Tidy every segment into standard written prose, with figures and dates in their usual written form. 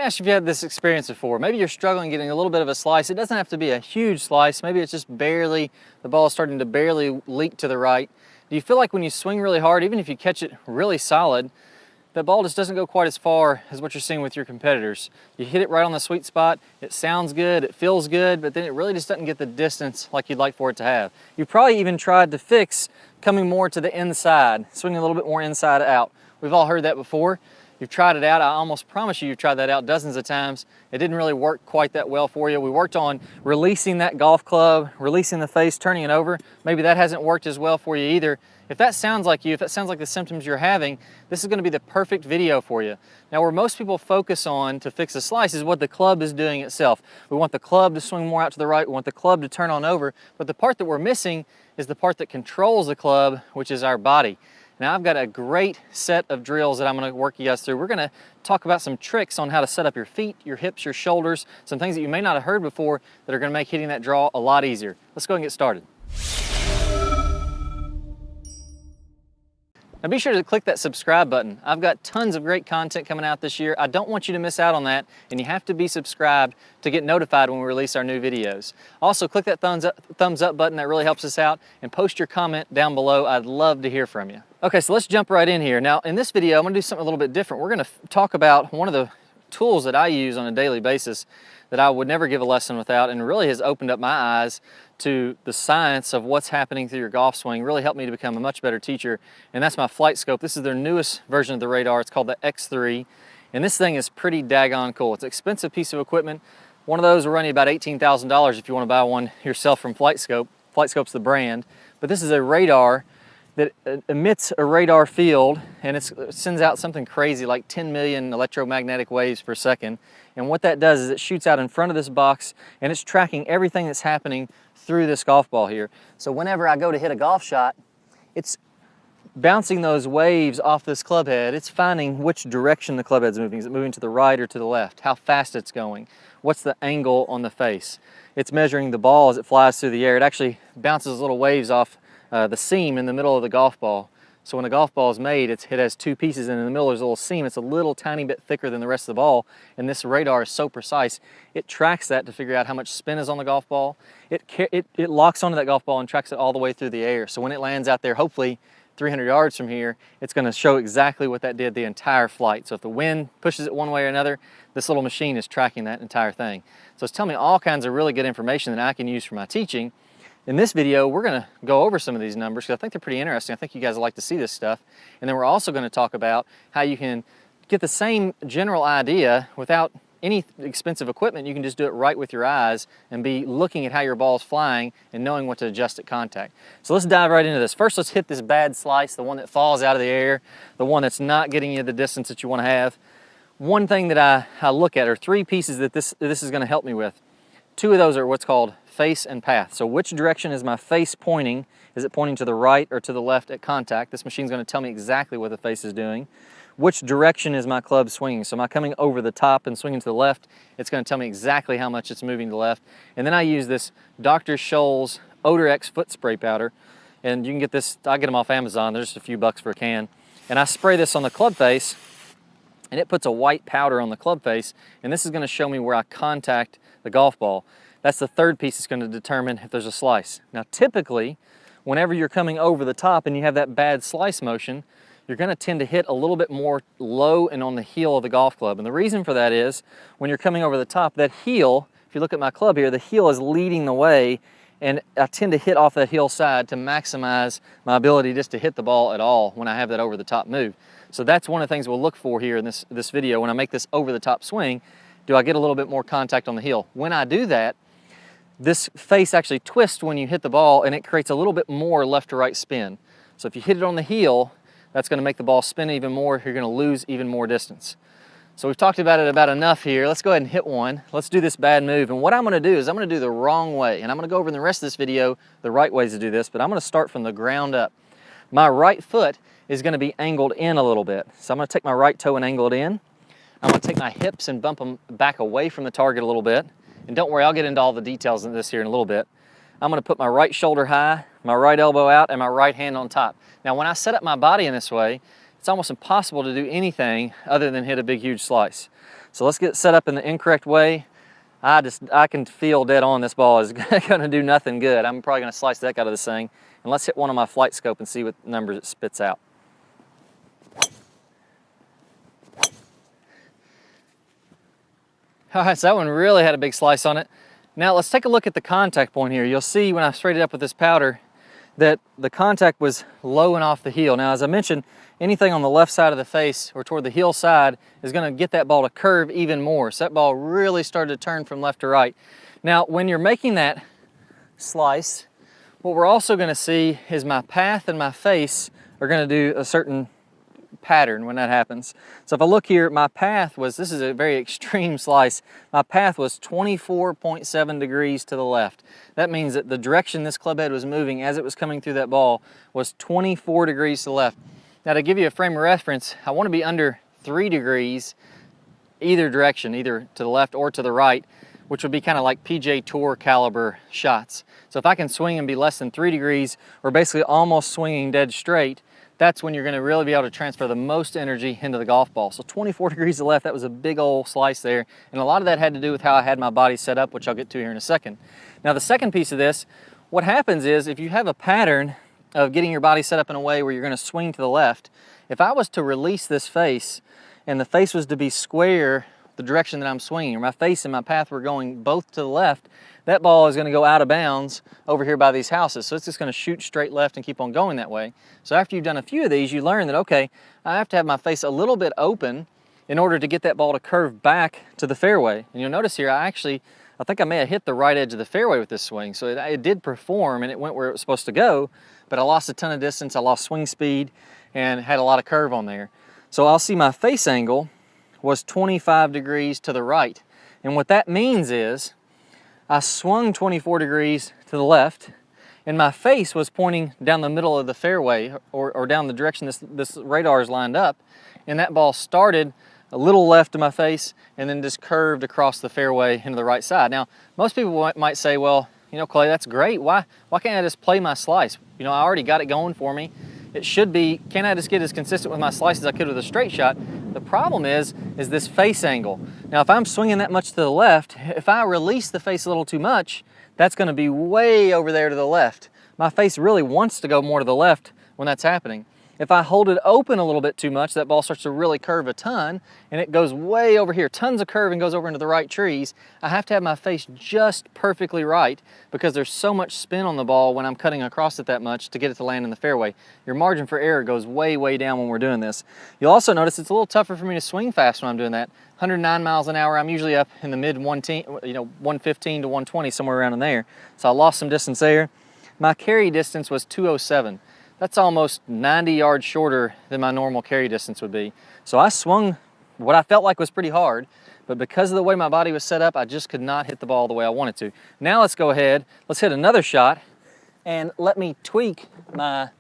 me ask you if you had this experience before. Maybe you're struggling getting a little bit of a slice. It doesn't have to be a huge slice. Maybe it's just barely, the ball is starting to barely leak to the right. Do you feel like when you swing really hard, even if you catch it really solid, that ball just doesn't go quite as far as what you're seeing with your competitors? You hit it right on the sweet spot, it sounds good, it feels good, but then it really just doesn't get the distance like you'd like for it to have. You probably even tried to fix coming more to the inside, swinging a little bit more inside out. We've all heard that before. You've tried it out. I almost promise you've tried that out dozens of times. It didn't really work quite that well for you. We worked on releasing that golf club, releasing the face, turning it over. Maybe that hasn't worked as well for you either. If that sounds like you, if that sounds like the symptoms you're having, this is going to be the perfect video for you. Now, where most people focus on to fix a slice is what the club is doing itself. We want the club to swing more out to the right. We want the club to turn on over. But the part that we're missing is the part that controls the club, which is our body. Now I've got a great set of drills that I'm going to work you guys through. We're going to talk about some tricks on how to set up your feet, your hips, your shoulders, some things that you may not have heard before that are going to make hitting that draw a lot easier. Let's go and get started. Now be sure to click that subscribe button. I've got tons of great content coming out this year. I don't want you to miss out on that, and you have to be subscribed to get notified when we release our new videos. Also, click that thumbs up button. That really helps us out, and post your comment down below. I'd love to hear from you. Okay, so let's jump right in here. Now, in this video, I'm gonna do something a little bit different. We're gonna talk about one of the tools that I use on a daily basis that I would never give a lesson without, and really has opened up my eyes to the science of what's happening through your golf swing. Really helped me to become a much better teacher, and that's my Flight Scope. This is their newest version of the radar. It's called the X3, and this thing is pretty daggone cool. It's an expensive piece of equipment. One of those will run you about $18,000 if you want to buy one yourself from Flight Scope. Flight Scope's the brand, but this is a radar that emits a radar field, and it sends out something crazy like 10 million electromagnetic waves per second. And what that does is it shoots out in front of this box, and it's tracking everything that's happening through this golf ball here. So whenever I go to hit a golf shot, it's bouncing those waves off this club head. It's finding which direction the club head's moving. Is it moving to the right or to the left? How fast it's going? What's the angle on the face? It's measuring the ball as it flies through the air. It actually bounces little waves off the seam in the middle of the golf ball. So when a golf ball is made, it has two pieces, and in the middle there's a little seam. It's a little tiny bit thicker than the rest of the ball, and this radar is so precise. It tracks that to figure out how much spin is on the golf ball. It locks onto that golf ball and tracks it all the way through the air. So when it lands out there, hopefully 300 yards from here, it's going to show exactly what that did the entire flight. So if the wind pushes it one way or another, this little machine is tracking that entire thing. So it's telling me all kinds of really good information that I can use for my teaching. In this video, we're going to go over some of these numbers because I think they're pretty interesting. I think you guys would like to see this stuff. And then we're also going to talk about how you can get the same general idea without any expensive equipment. You can just do it right with your eyes and be looking at how your ball's flying and knowing what to adjust at contact. So let's dive right into this. First, let's hit this bad slice, the one that falls out of the air, the one that's not getting you the distance that you want to have. One thing that I look at are three pieces that this is going to help me with. Two of those are what's called face and path. So which direction is my face pointing? Is it pointing to the right or to the left at contact? This machine's going to tell me exactly what the face is doing. Which direction is my club swinging? So am I coming over the top and swinging to the left? It's going to tell me exactly how much it's moving to the left. And then I use this Dr. Scholl's Odor X foot spray powder. And you can get this, I get them off Amazon. They're just a few bucks for a can. And I spray this on the club face, and it puts a white powder on the club face. And this is going to show me where I contact the golf ball. That's the third piece that's going to determine if there's a slice. Now typically, whenever you're coming over the top and you have that bad slice motion, you're going to tend to hit a little bit more low and on the heel of the golf club. And the reason for that is when you're coming over the top, that heel, if you look at my club here, the heel is leading the way, and I tend to hit off that heel side to maximize my ability just to hit the ball at all when I have that over the top move. So that's one of the things we'll look for here in this video. When I make this over the top swing, do I get a little bit more contact on the heel? When I do that, this face actually twists when you hit the ball, and it creates a little bit more left to right spin. So if you hit it on the heel, that's going to make the ball spin even more. You're going to lose even more distance. So we've talked about it about enough here. Let's go ahead and hit one. Let's do this bad move. And what I'm going to do is I'm going to do the wrong way. And I'm going to go over in the rest of this video the right ways to do this, but I'm going to start from the ground up. My right foot is going to be angled in a little bit. So I'm going to take my right toe and angle it in. I'm going to take my hips and bump them back away from the target a little bit. And don't worry, I'll get into all the details of this here in a little bit. I'm going to put my right shoulder high, my right elbow out, and my right hand on top. Now when I set up my body in this way, it's almost impossible to do anything other than hit a big huge slice. So let's get set up in the incorrect way. I can feel dead on this ball is gonna do nothing good. I'm probably gonna slice the heck out of this thing. And let's hit one on my flight scope and see what numbers it spits out. All right, so that one really had a big slice on it. Now let's take a look at the contact point here. You'll see when I sprayed it up with this powder that the contact was low and off the heel. Now, as I mentioned, anything on the left side of the face or toward the heel side is gonna get that ball to curve even more. So that ball really started to turn from left to right. Now, when you're making that slice, what we're also gonna see is my path and my face are gonna do a certain pattern when that happens. So if I look here, my path was, this is a very extreme slice, my path was 24.7 degrees to the left. That means that the direction this club head was moving as it was coming through that ball was 24 degrees to the left. Now to give you a frame of reference, I want to be under 3 degrees either direction, either to the left or to the right, which would be kind of like PGA Tour caliber shots. So if I can swing and be less than 3 degrees, or basically almost swinging dead straight, that's when you're going to really be able to transfer the most energy into the golf ball. So 24 degrees to the left, that was a big old slice there. And a lot of that had to do with how I had my body set up, which I'll get to here in a second. Now the second piece of this, what happens is if you have a pattern of getting your body set up in a way where you're going to swing to the left, if I was to release this face and the face was to be square the direction that I'm swinging, or my face and my path were going both to the left, that ball is going to go out of bounds over here by these houses. So it's just going to shoot straight left and keep on going that way. So after you've done a few of these, you learn that, okay, I have to have my face a little bit open in order to get that ball to curve back to the fairway. And you'll notice here, I think I may have hit the right edge of the fairway with this swing. So it did perform and it went where it was supposed to go, but I lost a ton of distance, I lost swing speed, and had a lot of curve on there. So I'll see my face angle was 25 degrees to the right. And what that means is I swung 24 degrees to the left and my face was pointing down the middle of the fairway or down the direction this radar is lined up. And that ball started a little left of my face and then just curved across the fairway into the right side. Now, most people might say, well, you know, Clay, that's great. Why can't I just play my slice? You know, I already got it going for me. It should be, can't I just get as consistent with my slice as I could with a straight shot? The problem is this face angle. Now, if I'm swinging that much to the left, if I release the face a little too much, that's gonna be way over there to the left. My face really wants to go more to the left when that's happening. If I hold it open a little bit too much, that ball starts to really curve a ton and it goes way over here, tons of curve and goes over into the right trees. I have to have my face just perfectly right because there's so much spin on the ball when I'm cutting across it that much to get it to land in the fairway. Your margin for error goes way, way down when we're doing this. You'll also notice it's a little tougher for me to swing fast when I'm doing that. 109 miles an hour, I'm usually up in the mid 115 to 120, somewhere around in there. So I lost some distance there. My carry distance was 207. That's almost 90 yards shorter than my normal carry distance would be. So I swung what I felt like was pretty hard, but because of the way my body was set up, I just could not hit the ball the way I wanted to. Now let's go ahead, let's hit another shot, and let me tweak my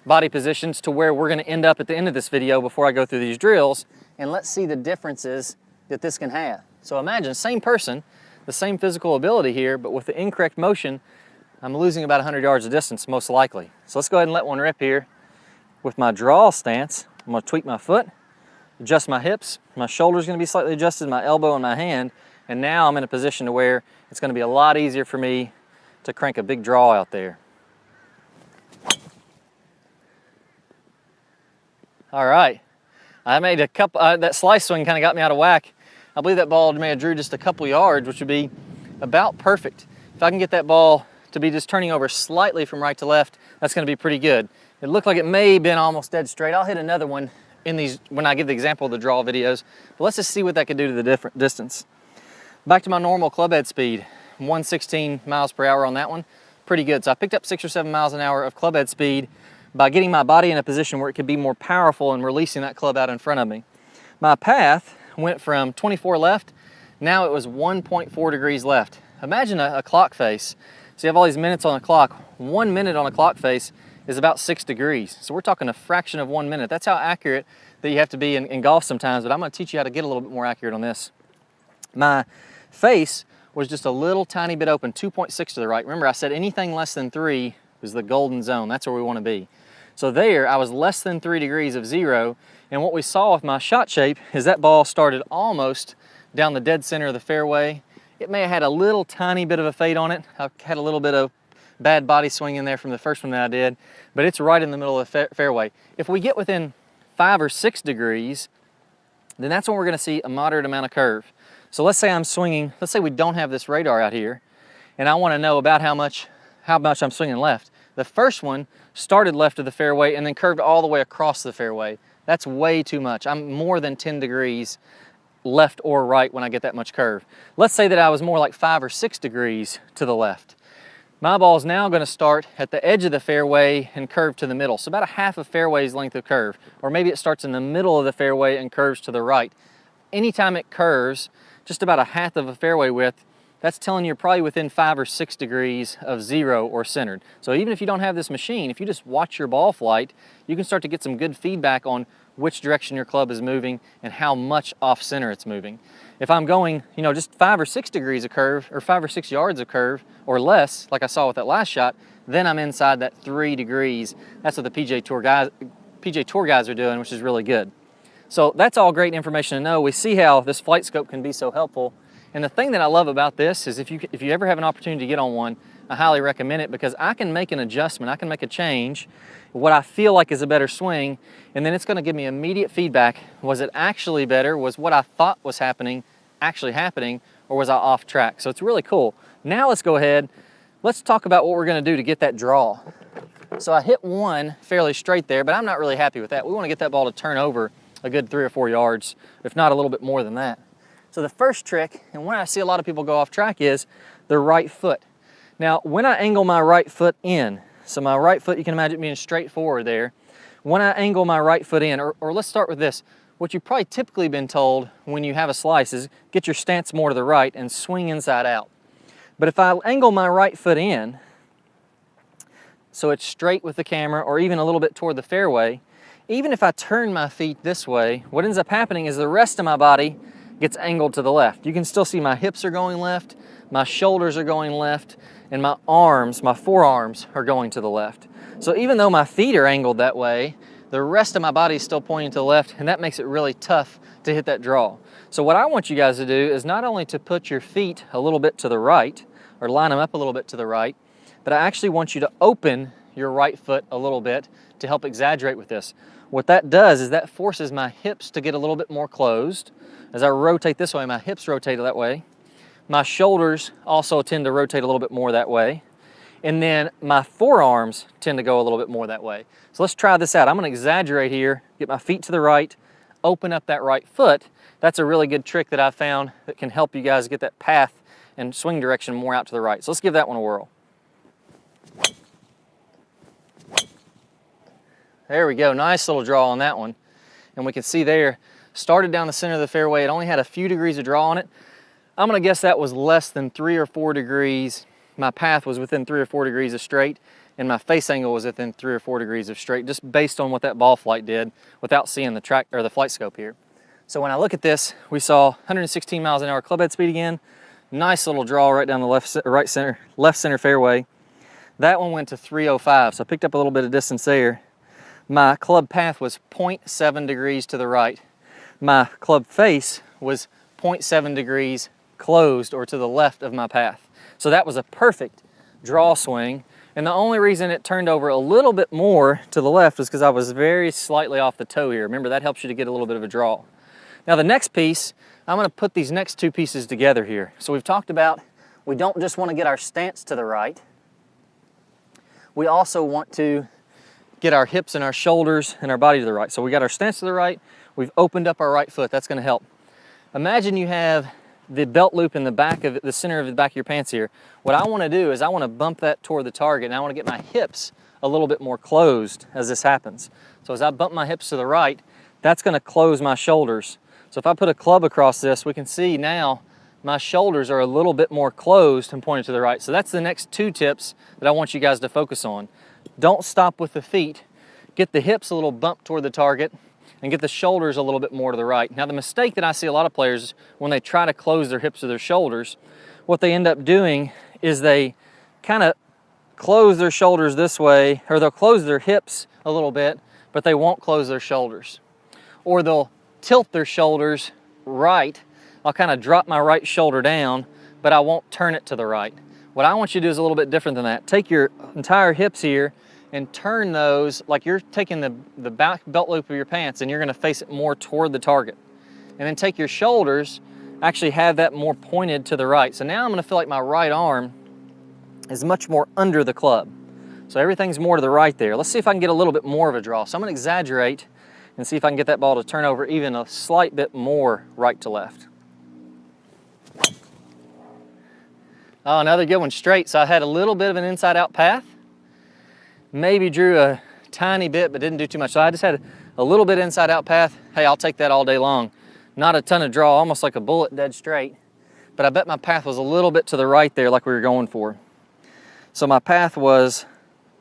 body positions to where we're gonna end up at the end of this video before I go through these drills, and let's see the differences that this can have. So imagine, same person, the same physical ability here, but with the incorrect motion, I'm losing about 100 yards of distance, most likely. So let's go ahead and let one rip here. With my draw stance, I'm gonna tweak my foot, adjust my hips, my shoulder's gonna be slightly adjusted, my elbow and my hand, and now I'm in a position to where it's gonna be a lot easier for me to crank a big draw out there. All right, I made a couple, that slice swing kind of got me out of whack. I believe that ball may have drew just a couple yards, which would be about perfect. If I can get that ball to be just turning over slightly from right to left, that's gonna be pretty good. It looked like it may have been almost dead straight. I'll hit another one in these when I give the example of the draw videos, but let's just see what that could do to the different distance. Back to my normal club head speed, 116 miles per hour on that one, pretty good. So I picked up 6 or 7 miles an hour of club head speed by getting my body in a position where it could be more powerful and releasing that club out in front of me. My path went from 24 left, now it was 1.4 degrees left. Imagine a clock face. So you have all these minutes on a clock. 1 minute on a clock face is about 6 degrees. So we're talking a fraction of 1 minute. That's how accurate that you have to be in golf sometimes, but I'm gonna teach you how to get a little bit more accurate on this. My face was just a little tiny bit open, 2.6 to the right. Remember, I said anything less than 3 was the golden zone. That's where we wanna be. So there, I was less than 3 degrees of zero, and what we saw with my shot shape is that ball started almost down the dead center of the fairway. It may have had a little tiny bit of a fade on it. I had a little bit of bad body swing in there from the first one that I did, but it's right in the middle of the fairway. If we get within 5 or 6 degrees, then that's when we're gonna see a moderate amount of curve. So let's say I'm swinging, let's say we don't have this radar out here, and I wanna know about how much I'm swinging left. The first one started left of the fairway and then curved all the way across the fairway. That's way too much. I'm more than 10 degrees left or right when I get that much curve. Let's say that I was more like 5 or 6 degrees to the left. My ball is now going to start at the edge of the fairway and curve to the middle. So about a half a fairway's length of curve, or maybe it starts in the middle of the fairway and curves to the right. Anytime it curves just about a half of a fairway width, that's telling you you're probably within 5 or 6 degrees of zero or centered. So even if you don't have this machine, if you just watch your ball flight, you can start to get some good feedback on which direction your club is moving and how much off center it's moving. If I'm going, you know, just 5 or 6 degrees of curve, or 5 or 6 yards of curve, or less, like I saw with that last shot, then I'm inside that 3 degrees. That's what the PGA Tour guys are doing, which is really good. So that's all great information to know. We see how this flight scope can be so helpful. And the thing that I love about this is if you ever have an opportunity to get on one, I highly recommend it, because I can make an adjustment, I can make a change, what I feel like is a better swing, and then it's going to give me immediate feedback. Was it actually better? Was what I thought was happening actually happening, or was I off track? So it's really cool. Now let's go ahead, let's talk about what we're going to do to get that draw. So I hit one fairly straight there, but I'm not really happy with that. We want to get that ball to turn over a good 3 or 4 yards, if not a little bit more than that. So the first trick, and when I see a lot of people go off track, is the right foot. Now, when I angle my right foot in, so my right foot, you can imagine being straight forward there. When I angle my right foot in, or let's start with this. What you've probably typically been told when you have a slice is get your stance more to the right and swing inside out. But if I angle my right foot in, so it's straight with the camera or even a little bit toward the fairway, even if I turn my feet this way, what ends up happening is the rest of my body gets angled to the left. You can still see my hips are going left, my shoulders are going left, and my arms, my forearms are going to the left. So even though my feet are angled that way, the rest of my body is still pointing to the left, and that makes it really tough to hit that draw. So what I want you guys to do is not only to put your feet a little bit to the right, or line them up a little bit to the right, but I actually want you to open your right foot a little bit to help exaggerate with this. What that does is that forces my hips to get a little bit more closed. As I rotate this way, my hips rotate that way. My shoulders also tend to rotate a little bit more that way. And then my forearms tend to go a little bit more that way. So let's try this out. I'm gonna exaggerate here, get my feet to the right, open up that right foot. That's a really good trick that I found that can help you guys get that path and swing direction more out to the right. So let's give that one a whirl. There we go, nice little draw on that one. And we can see there, started down the center of the fairway. It only had a few degrees of draw on it. I'm gonna guess that was less than 3 or 4 degrees. My path was within 3 or 4 degrees of straight, and my face angle was within 3 or 4 degrees of straight, just based on what that ball flight did without seeing the track or the flight scope here. So when I look at this, we saw 116 miles an hour club head speed again. Nice little draw right down the left center fairway. That one went to 305, so I picked up a little bit of distance there. My club path was 0.7 degrees to the right. My club face was 0.7 degrees closed or to the left of my path. So that was a perfect draw swing. And the only reason it turned over a little bit more to the left was because I was very slightly off the toe here. Remember, that helps you to get a little bit of a draw. Now the next piece, I'm gonna put these next two pieces together here. So we've talked about, we don't just want to get our stance to the right. We also want to get our hips and our shoulders and our body to the right. So we got our stance to the right, we've opened up our right foot, that's gonna help. Imagine you have the belt loop in the back of the center of the back of your pants here. What I wanna do is I wanna bump that toward the target, and I wanna get my hips a little bit more closed as this happens. So as I bump my hips to the right, that's gonna close my shoulders. So if I put a club across this, we can see now my shoulders are a little bit more closed and pointed to the right. So that's the next two tips that I want you guys to focus on. Don't stop with the feet. Get the hips a little bumped toward the target and get the shoulders a little bit more to the right. Now the mistake that I see a lot of players when they try to close their hips or their shoulders, what they end up doing is they kind of close their shoulders this way, or they'll close their hips a little bit, but they won't close their shoulders. Or they'll tilt their shoulders right, I'll kind of drop my right shoulder down, but I won't turn it to the right. What I want you to do is a little bit different than that. Take your entire hips here and turn those like you're taking the back belt loop of your pants and you're gonna face it more toward the target. And then take your shoulders, actually have that more pointed to the right. So now I'm gonna feel like my right arm is much more under the club. So everything's more to the right there. Let's see if I can get a little bit more of a draw. So I'm gonna exaggerate and see if I can get that ball to turn over even a slight bit more right to left. Oh, another good one, straight. So I had a little bit of an inside-out path. Maybe drew a tiny bit, but didn't do too much. So I just had a little bit inside-out path. Hey, I'll take that all day long. Not a ton of draw, almost like a bullet dead straight. But I bet my path was a little bit to the right there like we were going for. So my path was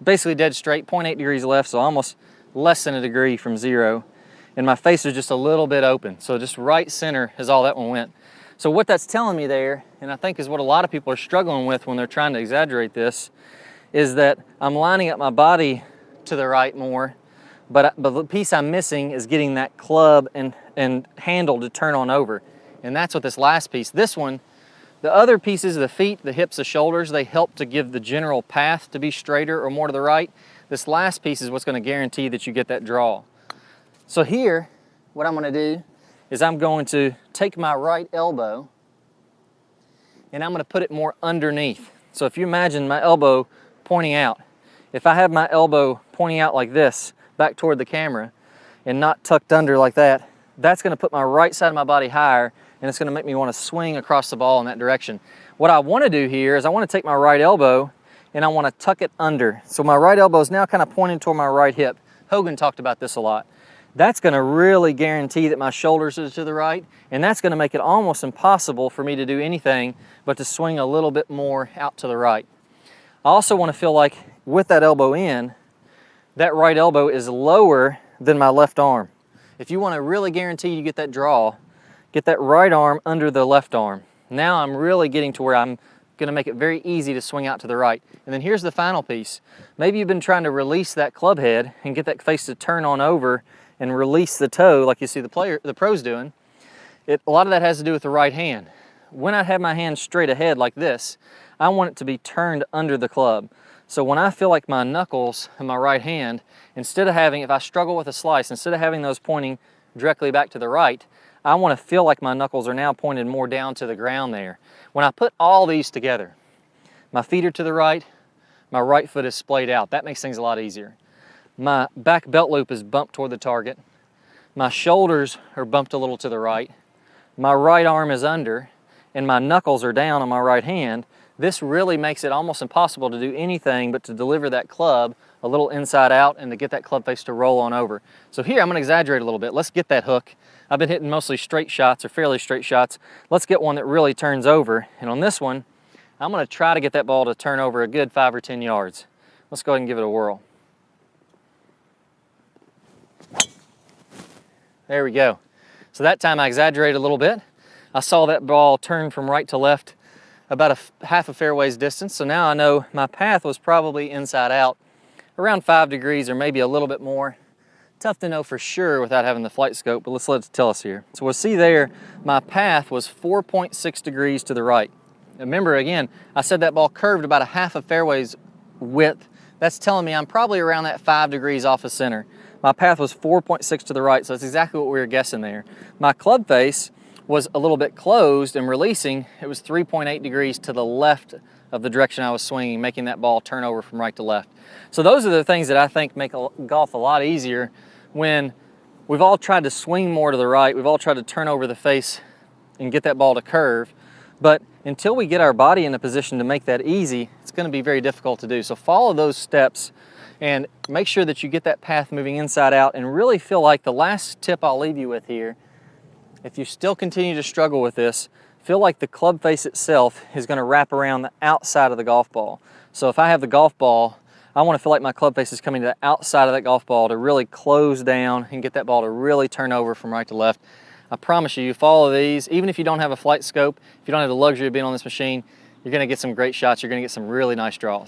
basically dead straight, 0.8 degrees left, so almost less than a degree from zero. And my face was just a little bit open. So just right center is all that one went. So what that's telling me there, and I think is what a lot of people are struggling with when they're trying to exaggerate this, is that I'm lining up my body to the right more, but the piece I'm missing is getting that club and handle to turn on over. And that's what this last piece, this one, the other pieces, the feet, the hips, the shoulders, they help to give the general path to be straighter or more to the right. This last piece is what's gonna guarantee that you get that draw. So here, what I'm gonna do is I'm going to take my right elbow and I'm gonna put it more underneath. So if you imagine my elbow pointing out, if I have my elbow pointing out like this, back toward the camera, and not tucked under like that, that's gonna put my right side of my body higher and it's gonna make me wanna swing across the ball in that direction. What I wanna do here is I wanna take my right elbow and I wanna tuck it under. So my right elbow is now kind of pointing toward my right hip. Hogan talked about this a lot. That's gonna really guarantee that my shoulders are to the right, and that's gonna make it almost impossible for me to do anything but to swing a little bit more out to the right. I also wanna feel like with that elbow in, that right elbow is lower than my left arm. If you wanna really guarantee you get that draw, get that right arm under the left arm. Now I'm really getting to where I'm gonna make it very easy to swing out to the right. And then here's the final piece. Maybe you've been trying to release that club head and get that face to turn on over and release the toe like you see the pros doing. A lot of that has to do with the right hand. When I have my hand straight ahead like this, I want it to be turned under the club. So when I feel like my knuckles in my right hand, instead of having, if I struggle with a slice, instead of having those pointing directly back to the right, I want to feel like my knuckles are now pointed more down to the ground there. When I put all these together, my feet are to the right, my right foot is splayed out. That makes things a lot easier. My back belt loop is bumped toward the target. My shoulders are bumped a little to the right. My right arm is under, and my knuckles are down on my right hand. This really makes it almost impossible to do anything but to deliver that club a little inside out and to get that club face to roll on over. So here I'm gonna exaggerate a little bit. Let's get that hook. I've been hitting mostly straight shots or fairly straight shots. Let's get one that really turns over. And on this one, I'm gonna try to get that ball to turn over a good 5 or 10 yards. Let's go ahead and give it a whirl. There we go. So that time I exaggerated a little bit. I saw that ball turn from right to left about half a fairway's distance. So now I know my path was probably inside out around 5 degrees or maybe a little bit more. Tough to know for sure without having the flight scope, but let's let it tell us here. So we'll see there, my path was 4.6 degrees to the right. Remember again, I said that ball curved about a half a fairway's width. That's telling me I'm probably around that 5 degrees off of center. My path was 4.6 to the right, so that's exactly what we were guessing there. My club face was a little bit closed and releasing. It was 3.8 degrees to the left of the direction I was swinging, making that ball turn over from right to left. So those are the things that I think make golf a lot easier when we've all tried to swing more to the right, we've all tried to turn over the face and get that ball to curve, but until we get our body in a position to make that easy, it's gonna be very difficult to do. So follow those steps and make sure that you get that path moving inside out, and really feel like the last tip I'll leave you with here, if you still continue to struggle with this, feel like the club face itself is gonna wrap around the outside of the golf ball. So if I have the golf ball, I wanna feel like my club face is coming to the outside of that golf ball to really close down and get that ball to really turn over from right to left. I promise you, follow these, even if you don't have a flight scope, if you don't have the luxury of being on this machine, you're gonna get some great shots, you're gonna get some really nice draws.